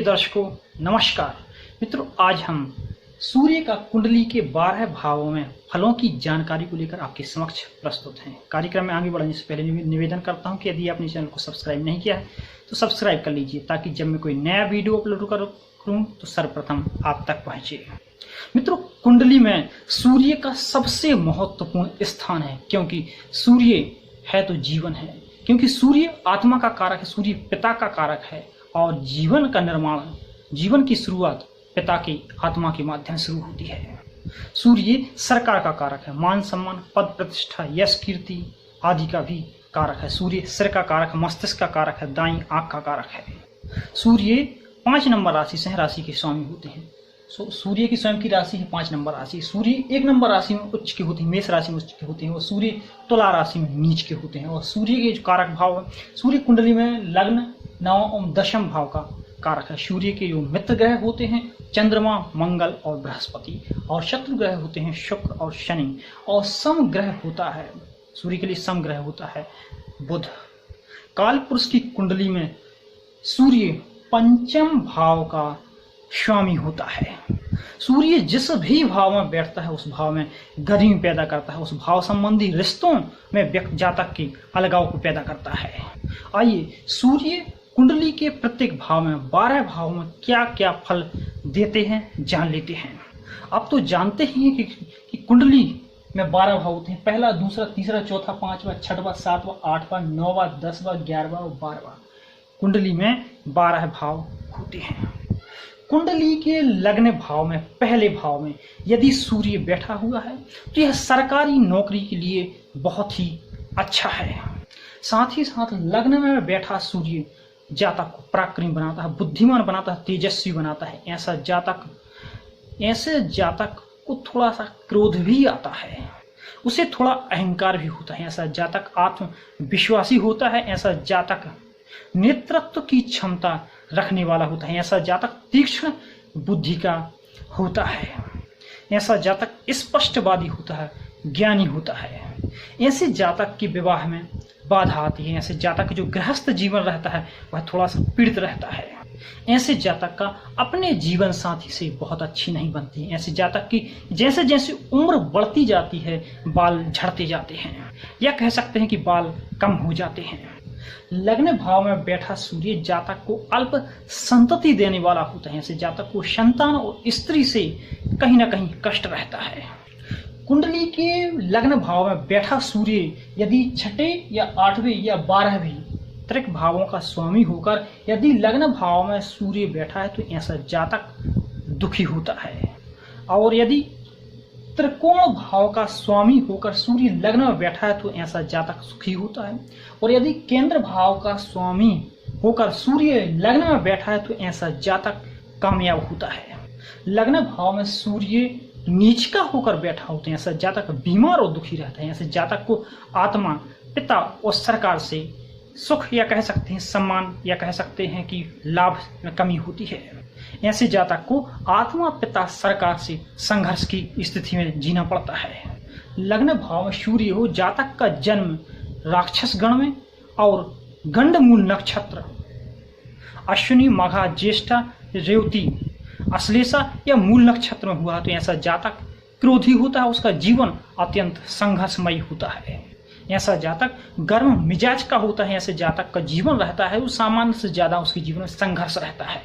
दर्शकों नमस्कार। मित्रों, आज हम सूर्य का कुंडली के 12 भावों में फलों की जानकारी को लेकर आपके समक्ष प्रस्तुत हैं। कार्यक्रम में आगे बढ़ने से पहले निवेदन करता हूं कि यदि आपने चैनल को सब्सक्राइब नहीं किया है तो सब्सक्राइब कर लीजिए, ताकि जब मैं कोई नया वीडियो अपलोड करूं तो सर्वप्रथम आप तक पहुंचे। मित्रों, कुंडली में सूर्य का सबसे महत्वपूर्ण स्थान है, क्योंकि सूर्य है तो जीवन है, क्योंकि सूर्य आत्मा का कारक है, सूर्य पिता का कारक है और जीवन का निर्माण, जीवन की शुरुआत पिता की आत्मा के माध्यम से शुरू होती है। सूर्य सरकार का कारक है, मान सम्मान, पद प्रतिष्ठा, यश कीर्ति आदि का भी कारक है। सूर्य सिर का कारक, मस्तिष्क का कारक है, दाईं आंख का कारक है। सूर्य 5 नंबर राशि से राशि के स्वामी होते हैं। सूर्य की स्वयं की राशि है 5 नंबर राशि। सूर्य 1 नंबर राशि में उच्च के होते हैं, मेष राशि में उच्च के होते हैं, और सूर्य तुला राशि में नीच के होते हैं। और सूर्य के जो कारक भाव है, सूर्य कुंडली में लग्न, नवम और दशम भाव का कारक है। सूर्य के जो मित्र ग्रह होते हैं चंद्रमा, मंगल और बृहस्पति, और शत्रु ग्रह होते हैं शुक्र और शनि, और सम ग्रह होता है, सूर्य के लिए सम ग्रह होता है बुध। काल पुरुष की कुंडली में सूर्य 5वें भाव का स्वामी होता है। सूर्य जिस भी भाव में बैठता है उस भाव में गर्मी पैदा करता है, उस भाव संबंधी रिश्तों में व्यक्ति जातक के अलगाव को पैदा करता है। आइए सूर्य कुंडली के प्रत्येक भाव में 12 भाव में क्या क्या फल देते हैं जान लेते हैं। आप तो जानते ही हैं कि कुंडली में 12 भाव होते हैं, पहला, दूसरा, तीसरा, चौथा, 5वां, 6वां, 7वां, 8वां, 9वां, 10वां, 11वां और 12वां। कुंडली में 12 भाव होते हैं। कुंडली के लग्न भाव में पहले भाव में यदि सूर्य बैठा हुआ है तो यह सरकारी नौकरी के लिए बहुत ही अच्छा है। साथ ही साथ लग्न में बैठा सूर्य जातक को पराक्रमी बनाता है, बुद्धिमान बनाता है, तेजस्वी बनाता है। ऐसे जातक को थोड़ा सा क्रोध भी आता है, उसे थोड़ा अहंकार भी होता है। ऐसा जातक आत्मविश्वासी होता है। ऐसा जातक नेतृत्व की क्षमता रखने वाला होता है। ऐसा जातक तीक्ष्ण बुद्धि का होता है। ऐसा जातक स्पष्टवादी होता है, ज्ञानी होता है। ऐसे जातक के विवाह में बाधा आती है। ऐसे जातक जो गृहस्थ जीवन रहता है वह थोड़ा सा पीड़ित रहता है। ऐसे जातक का अपने जीवन साथी से बहुत अच्छी नहीं बनती है। ऐसे जातक की जैसे जैसे उम्र बढ़ती जाती है बाल झड़ते जाते हैं, या कह सकते हैं कि बाल कम हो जाते हैं। लग्न भाव में बैठा सूर्य जातक को अल्प संतति देने वाला होता है। ऐसे जातक को संतान और स्त्री से कहीं ना कहीं कष्ट रहता है। कुंडली के लग्न भाव में बैठा सूर्य यदि 6ठे या 8वें या 12वें त्रिक भावों का स्वामी होकर यदि लग्न भाव में सूर्य बैठा है तो ऐसा जातक दुखी होता है। और यदि त्रिकोण भाव का स्वामी होकर सूर्य लग्न में बैठा है तो ऐसा जातक सुखी होता है। और यदि केंद्र भाव का स्वामी होकर सूर्य लग्न में बैठा है तो ऐसा जातक कामयाब होता है। लग्न भाव में सूर्य नीच का होकर बैठा होता है, ऐसा जातक बीमार और दुखी रहता है। ऐसे जातक को आत्मा, पिता और सरकार से सुख, या कह सकते हैं सम्मान, या कह सकते हैं कि लाभ में कमी होती है। ऐसे जातक को आत्मा, पिता, सरकार से संघर्ष की स्थिति में जीना पड़ता है। लग्न भाव में सूर्य हो, जातक का जन्म राक्षस गण में और गंडमूल नक्षत्र अश्विनी, माघा, ज्येष्ठा, रेवती, अश्लेषा या मूल नक्षत्र में हुआ तो ऐसा जातक क्रोधी होता है। उसका जीवन अत्यंत संघर्षमयी होता है। ऐसा जातक गर्म मिजाज का होता है। ऐसे जातक का जीवन रहता है वो सामान्य से ज्यादा उसके जीवन में संघर्ष रहता है।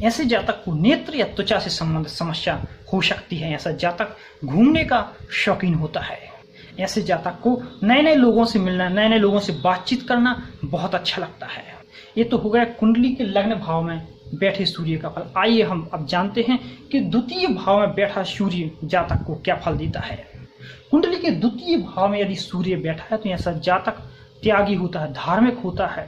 ऐसे जातक को नेत्र या त्वचा से संबंधित समस्या हो सकती है। ऐसा जातक घूमने का शौकीन होता है। ऐसे जातक को नए नए लोगों से मिलना, नए नए लोगों से बातचीत करना बहुत अच्छा लगता है। ये तो हो गया कुंडली के लग्न भाव में बैठे सूर्य का फल। आइए हम अब जानते हैं कि द्वितीय भाव में बैठा सूर्य जातक को क्या फल देता है। कुंडली के द्वितीय भाव में यदि सूर्य बैठा है तो ऐसा जातक त्यागी होता है, धार्मिक होता है,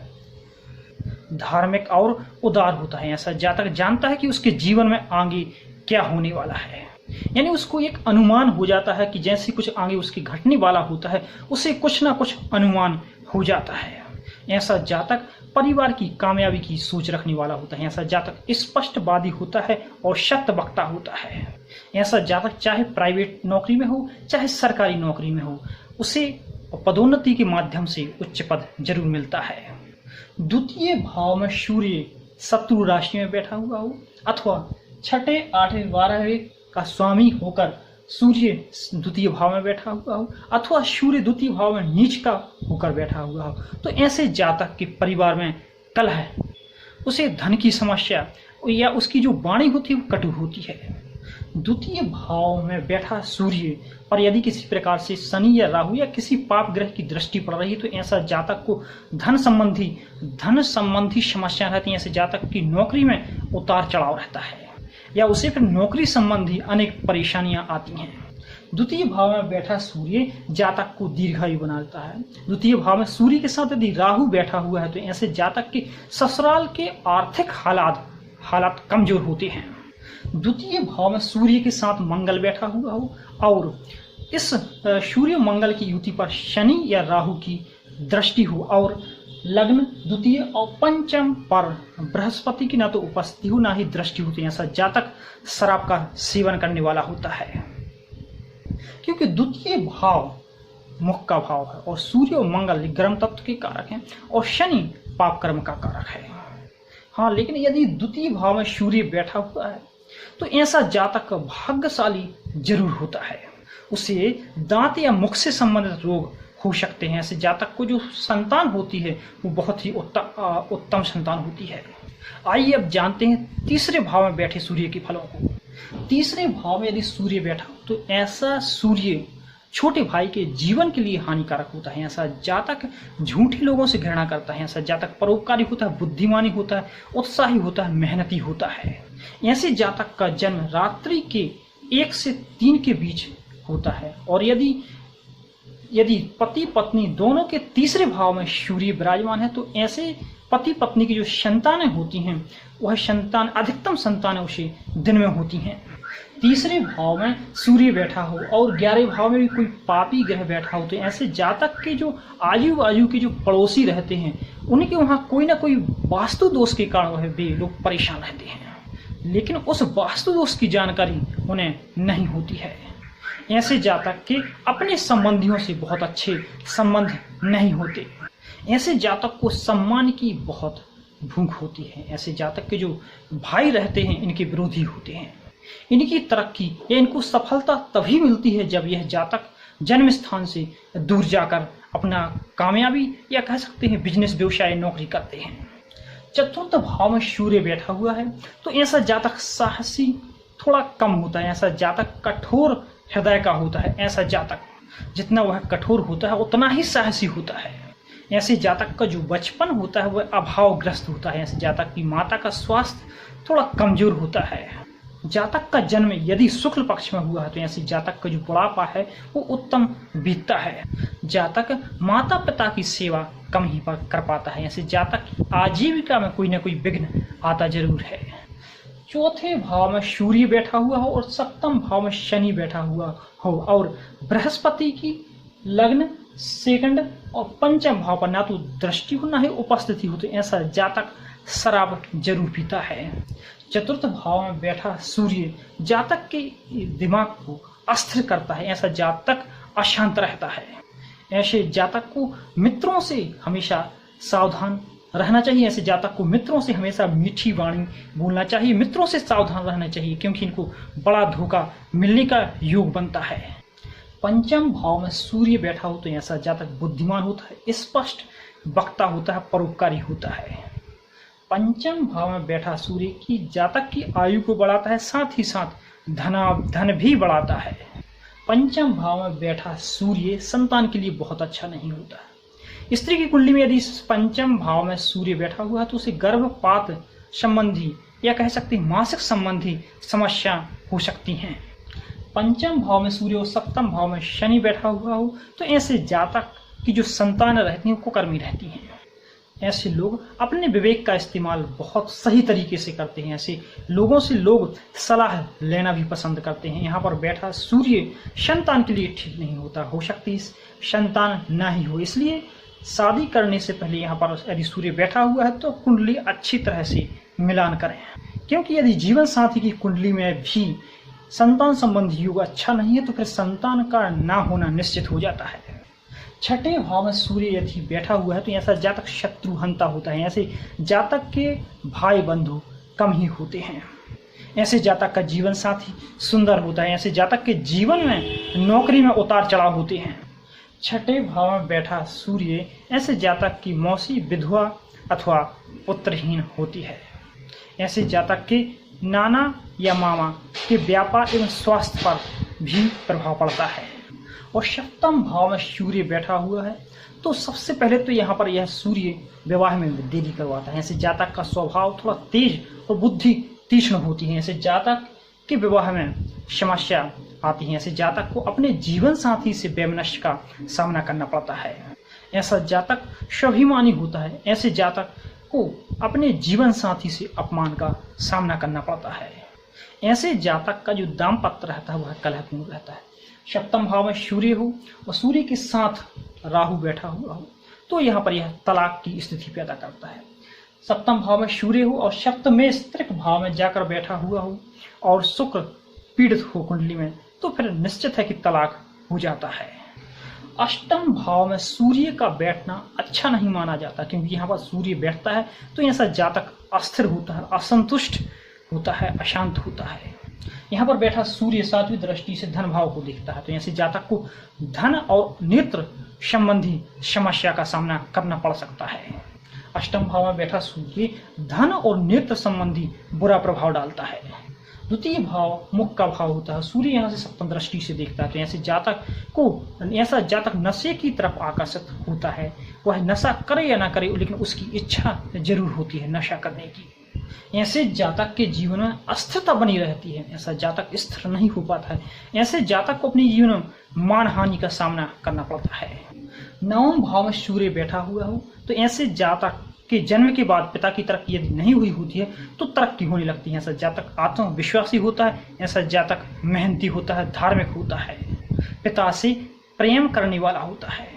धार्मिक और उदार होता है। ऐसा जातक जानता है कि उसके जीवन में आगे क्या होने वाला है, यानी उसको एक अनुमान हो जाता है कि जैसे कुछ आगे उसके घटने वाला होता है उसे कुछ ना कुछ अनुमान हो जाता है। ऐसा जातक परिवार की कामयाबी की सोच रखने वाला होता है। ऐसा जातक स्पष्टवादी होता है और सत्य वक्ता होता है। ऐसा जातक चाहे प्राइवेट नौकरी में हो चाहे सरकारी नौकरी में हो, उसे पदोन्नति के माध्यम से उच्च पद जरूर मिलता है। द्वितीय भाव में सूर्य शत्रु राशि में बैठा हुआ हो, अथवा छठे, आठवें, 12वें का स्वामी होकर सूर्य द्वितीय भाव में बैठा हुआ हो, अथवा सूर्य द्वितीय भाव में नीच का होकर बैठा हुआ हो, तो ऐसे जातक के परिवार में कलह, उसे धन की समस्या या उसकी जो वाणी होती है वो कटु होती है। द्वितीय भाव में बैठा सूर्य पर यदि किसी प्रकार से शनि या राहु या किसी पाप ग्रह की दृष्टि पड़ रही है तो ऐसा जातक को धन संबंधी समस्या रहती है। ऐसे जातक की नौकरी में उतार चढ़ाव रहता है या उसे फिर नौकरी संबंधी अनेक परेशानियां आती हैं। द्वितीय भाव में बैठा सूर्य जातक को दीर्घायु बनाता है। द्वितीय भाव में सूर्य के साथ यदि राहु बैठा हुआ है तो ऐसे जातक के ससुराल के आर्थिक हालात कमजोर होते हैं। द्वितीय भाव में सूर्य के साथ मंगल बैठा हुआ हो और इस सूर्य मंगल की युति पर शनि या राहु की दृष्टि हो और लग्न द्वितीय और पंचम पर बृहस्पति की ना तो उपस्थिति हो ना ही दृष्टि होती है, ऐसा जातक शराब का सेवन करने वाला होता है। क्योंकि द्वितीय भाव मुख का भाव है और सूर्य और मंगल गर्म तत्व के कारक हैं और शनि पाप कर्म का कारक है। हाँ, लेकिन यदि द्वितीय भाव में सूर्य बैठा हुआ है तो ऐसा जातक भाग्यशाली जरूर होता है। उसे दांत या मुख से संबंधित रोग हो सकते हैं। ऐसे जातक को जो संतान होती है वो बहुत ही उत्तम संतान होती है। आइए अब जानते हैं तीसरे भाव में बैठे सूर्य के फलों को। तीसरे भाव में यदि सूर्य बैठा हो तो ऐसा सूर्य छोटे भाई के जीवन के लिए हानिकारक होता है। ऐसा जातक झूठे लोगों से घृणा करता है। ऐसा जातक परोपकारी होता है, बुद्धिमानी होता है, उत्साही होता है, मेहनती होता है। ऐसे जातक का जन्म रात्रि के 1 से 3 के बीच होता है और यदि पति पत्नी दोनों के तीसरे भाव में सूर्य विराजमान है तो ऐसे पति पत्नी की जो संतानें होती हैं वह संतान अधिकतम संतानें उसे दिन में होती हैं। तीसरे भाव में सूर्य बैठा हो और 11वें भाव में भी कोई पापी ग्रह बैठा हो तो ऐसे जातक के जो आजू बाजू के जो पड़ोसी रहते हैं उनके वहां कोई ना कोई वास्तु दोष के कारण वह वे लोग परेशान रहते हैं, लेकिन उस वास्तु दोष की जानकारी उन्हें नहीं होती है। ऐसे जातक के अपने संबंधियों से बहुत अच्छे संबंध नहीं होते। ऐसे जातक को सम्मान की बहुत भूख होती है। ऐसे जातक के जो भाई रहते हैं इनके विरोधी होते हैं। इनकी तरक्की या इनको सफलता तभी मिलती है जब यह जातक जन्म स्थान से दूर जाकर अपना कामयाबी या कह सकते हैं बिजनेस व्यवसाय नौकरी करते हैं। चतुर्थ भाव में सूर्य बैठा हुआ है तो ऐसा जातक साहसी थोड़ा कम होता है। ऐसा जातक कठोर हृदय का होता है। ऐसा जातक जितना वह कठोर होता है उतना ही साहसी होता है। ऐसे जातक का जो बचपन होता है वह अभावग्रस्त होता है। ऐसे जातक की माता का स्वास्थ्य थोड़ा कमजोर होता है। जातक का जन्म यदि शुक्ल पक्ष में हुआ है तो ऐसे जातक का जो बुढ़ापा है वो उत्तम बीतता है। जातक माता पिता की सेवा कम ही कर पाता है। ऐसे जातक की आजीविका में कोई ना कोई विघ्न आता जरूर है। चौथे भाव में सूर्य बैठा हुआ हो और सप्तम भाव में शनि बैठा हुआ हो और बृहस्पति की लग्न सेकंड और पंचम भाव पर ना तो दृष्टि हो ना ही उपस्थिति हो तो ऐसा जातक शराब जरूर पीता है। चतुर्थ भाव में बैठा सूर्य जातक के दिमाग को अस्थिर करता है। ऐसा जातक अशांत रहता है। ऐसे जातक को मित्रों से हमेशा सावधान रहना चाहिए। ऐसे जातक को मित्रों से हमेशा मीठी वाणी बोलना चाहिए, मित्रों से सावधान रहना चाहिए क्योंकि इनको बड़ा धोखा मिलने का योग बनता है। पंचम भाव में सूर्य बैठा हो तो ऐसा जातक बुद्धिमान होता है, स्पष्ट वक्ता होता है, परोपकारी होता है। पंचम भाव में बैठा सूर्य की जातक की आयु को बढ़ाता है, साथ ही साथ धन भी बढ़ाता है। पंचम भाव में बैठा सूर्य संतान के लिए बहुत अच्छा नहीं होता। स्त्री की कुंडली में यदि पंचम भाव में सूर्य बैठा हुआ है तो उसे गर्भपात संबंधी या कह सकते हैं मासिक संबंधी समस्या हो सकती हैं। पंचम भाव में सूर्य और सप्तम भाव में शनि बैठा हुआ हो तो ऐसे जातक की जो संतान रहती हैं वो कुकर्मी रहती हैं। ऐसे लोग अपने विवेक का इस्तेमाल बहुत सही तरीके से करते हैं। ऐसे लोगों से लोग सलाह लेना भी पसंद करते हैं। यहाँ पर बैठा सूर्य संतान के लिए ठीक नहीं होता, हो सकती है संतान ना ही हो, इसलिए शादी करने से पहले यहाँ पर यदि सूर्य बैठा हुआ है तो कुंडली अच्छी तरह से मिलान करें, क्योंकि यदि जीवन साथी की कुंडली में भी संतान संबंधी योग अच्छा नहीं है तो फिर संतान का ना होना निश्चित हो जाता है। छठे भाव में सूर्य यदि बैठा हुआ है तो ऐसा जातक शत्रुहंता होता है। ऐसे जातक के भाई बंधु कम ही होते हैं। ऐसे जातक का जीवन साथी सुंदर होता है। ऐसे जातक के जीवन में नौकरी में उतार चढ़ाव होते हैं। छठे भाव में बैठा सूर्य ऐसे जातक की मौसी विधवा अथवा पुत्रहीन होती है। ऐसे जातक के नाना या मामा के व्यापार एवं स्वास्थ्य पर भी प्रभाव पड़ता है। और सप्तम भाव में सूर्य बैठा हुआ है तो सबसे पहले तो यहाँ पर यह सूर्य विवाह में देरी करवाता है। ऐसे जातक का स्वभाव थोड़ा तेज और बुद्धि तीक्ष्ण होती है। ऐसे जातक के विवाह में समस्या आती है। ऐसे जातक को अपने जीवन साथी से वैमनस्य का सामना करना पड़ता है। ऐसा जातक स्वाभिमानी होता है। ऐसे जातक को अपने जीवन साथी से अपमान का सामना करना पड़ता है। ऐसे जातक का जो दाम्पत्य रहता है वह कलहपूर्ण रहता है। सप्तम भाव में सूर्य हो और सूर्य के साथ राहु बैठा हुआ हो तो यहाँ पर यह तलाक की स्थिति पैदा करता है। सप्तम भाव में सूर्य हो और सप्तमेस्त्रिक भाव में जाकर बैठा हुआ हो और शुक्र पीड़ित हो कुंडली में तो फिर निश्चित है कि तलाक हो जाता है। अष्टम भाव में सूर्य का बैठना अच्छा नहीं माना जाता, क्योंकि यहाँ पर सूर्य बैठता है तो ऐसा जातक अस्थिर होता है, असंतुष्ट होता है, अशांत होता है। यहाँ पर बैठा सूर्य सातवीं दृष्टि से धन भाव को देखता है तो ऐसे जातक को धन और नेत्र संबंधी समस्या का सामना करना पड़ सकता है। अष्टम भाव में बैठा सूर्य धन और नेत्र संबंधी बुरा प्रभाव डालता है। द्वितीय भाव मुख का भाव होता है। सूर्य यहाँ से सप्तम दृष्टि से देखता है तो ऐसा जातक नशे की तरफ आकर्षित होता है। वह नशा करे या ना करे लेकिन उसकी इच्छा जरूर होती है नशा करने की। ऐसे जातक के जीवन में अस्थिरता बनी रहती है। ऐसा जातक स्थिर नहीं हो पाता है। ऐसे जातक को अपने जीवन में मान हानि का सामना करना पड़ता है। नवम भाव में सूर्य बैठा हुआ हो तो ऐसे जातक के जन्म के बाद पिता की तरक्की यदि नहीं हुई होती है तो तरक्की होने लगती है। ऐसा जातक आत्मविश्वासी होता है। ऐसा जातक मेहनती होता है, धार्मिक होता है, पिता से प्रेम करने वाला होता है।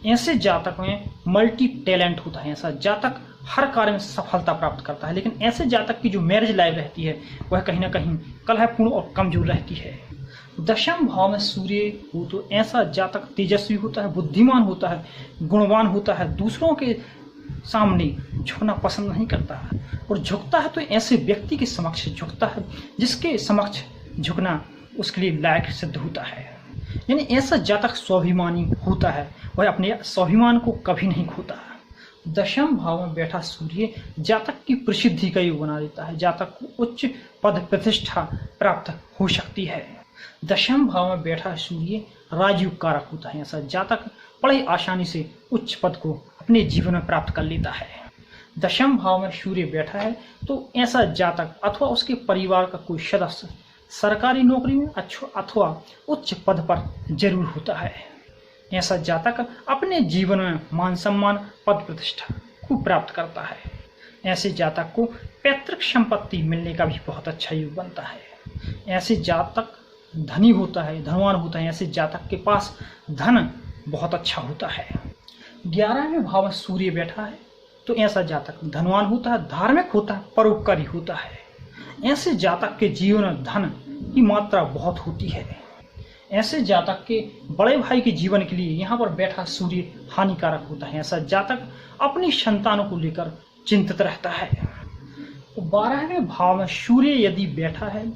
ऐसे जातक में मल्टी टैलेंट होता है। ऐसा जातक हर कार्य में सफलता प्राप्त करता है। लेकिन ऐसे जातक की जो मैरिज लाइफ रहती है वह कहीं ना कहीं कलहपूर्ण और कमजोर रहती है। दशम भाव में सूर्य हो तो ऐसा जातक तेजस्वी होता है, बुद्धिमान होता है, गुणवान होता है, दूसरों के सामने झुकना पसंद नहीं करता है और झुकता है तो ऐसे व्यक्ति के समक्ष झुकता है जिसके समक्ष झुकना उसके लिए लायक सिद्ध होता है। यानी ऐसा जातक स्वाभिमानी होता है, वह अपने स्वाभिमान को कभी नहीं खोता। दशम भाव में बैठा सूर्य जातक की प्रसिद्धि का योग बना देता है। जातक को उच्च पद प्रतिष्ठा प्राप्त हो सकती है। दशम भाव में बैठा सूर्य राजयोग कारक होता है। ऐसा जातक बड़े आसानी से उच्च पद को अपने जीवन में प्राप्त कर लेता है। दशम भाव में सूर्य बैठा है तो ऐसा जातक अथवा उसके परिवार का कोई सदस्य सरकारी नौकरी में अथवा उच्च पद पर जरूर होता है। ऐसा जातक अपने जीवन में मान सम्मान पद प्रतिष्ठा को प्राप्त करता है। ऐसे जातक को पैतृक संपत्ति मिलने का भी बहुत अच्छा योग बनता है। ऐसे जातक धनी होता है, धनवान होता है। ऐसे जातक के पास धन बहुत अच्छा होता है। 11वें भाव में सूर्य बैठा है तो ऐसा जातक धनवान होता है, धार्मिक होता है, परोपकारी होता है। ऐसे जातक के जीवन में धन की मात्रा बहुत होती है। ऐसे जातक के बड़े भाई के जीवन के लिए यहाँ पर बैठा सूर्य हानिकारक होता है। ऐसा जातक अपनी संतानों को लेकर चिंतित रहता है। 12वें भाव में सूर्य यदि बैठा है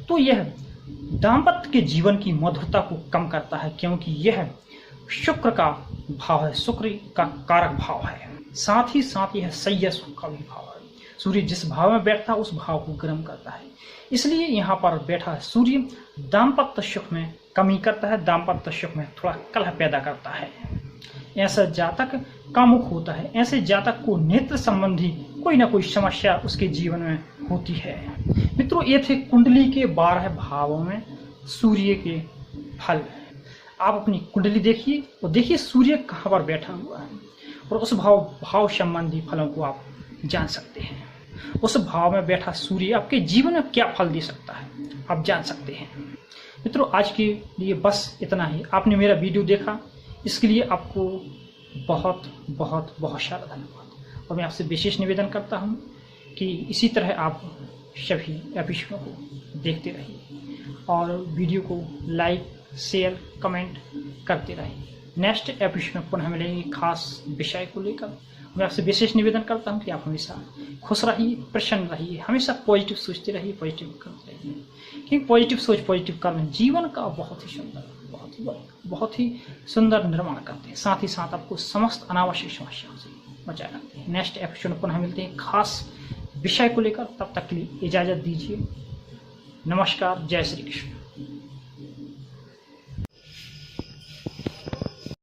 तो यह दाम्पत्य के जीवन की मधुरता को कम करता है, क्योंकि यह शुक्र का भाव है, शुक्र का कारक भाव है। साथ ही साथ यह सैया सुख का भी भाव है। सूर्य जिस भाव में बैठता है उस भाव को गर्म करता है। इसलिए यहाँ पर बैठा सूर्य दाम्पत्य सुख में कमी करता है, दाम्पत्य सुख में थोड़ा कलह पैदा करता है। ऐसा जातक कामुक होता है। ऐसे जातक को नेत्र संबंधी कोई ना कोई समस्या उसके जीवन में होती है। मित्रों, ये थे कुंडली के 12 भावों में सूर्य के फल। आप अपनी कुंडली देखिए और देखिए सूर्य कहाँ पर बैठा हुआ है और उस भाव संबंधी फलों को आप जान सकते हैं। उस भाव में बैठा सूर्य आपके जीवन में क्या फल दे सकता है आप जान सकते हैं। मित्रों, आज के लिए बस इतना ही। आपने मेरा वीडियो देखा, इसके लिए आपको बहुत बहुत बहुत सारा धन्यवाद। और मैं आपसे विशेष निवेदन करता हूँ कि इसी तरह आप सभी एपिसोडों को देखते रहिए और वीडियो को लाइक शेयर कमेंट करते रहिए। नेक्स्ट एपिसोड में पुनः मिलेंगे खास विषय को लेकर। मैं आपसे विशेष निवेदन करता हूँ कि आप हमेशा खुश रहिए, प्रसन्न रहिए, हमेशा पॉजिटिव सोचते रहिए, पॉजिटिव करते रहिए, क्योंकि पॉजिटिव सोच, पॉजिटिव कर्म जीवन का बहुत ही सुंदर निर्माण करते हैं, साथ ही साथ आपको समस्त अनावश्यक समस्याओं से बचाए रखते हैं। नेक्स्ट एपिसोड में पुनः मिलते हैं खास विषय को लेकर, तब तक के लिए इजाजत दीजिए। नमस्कार, जय श्री कृष्ण।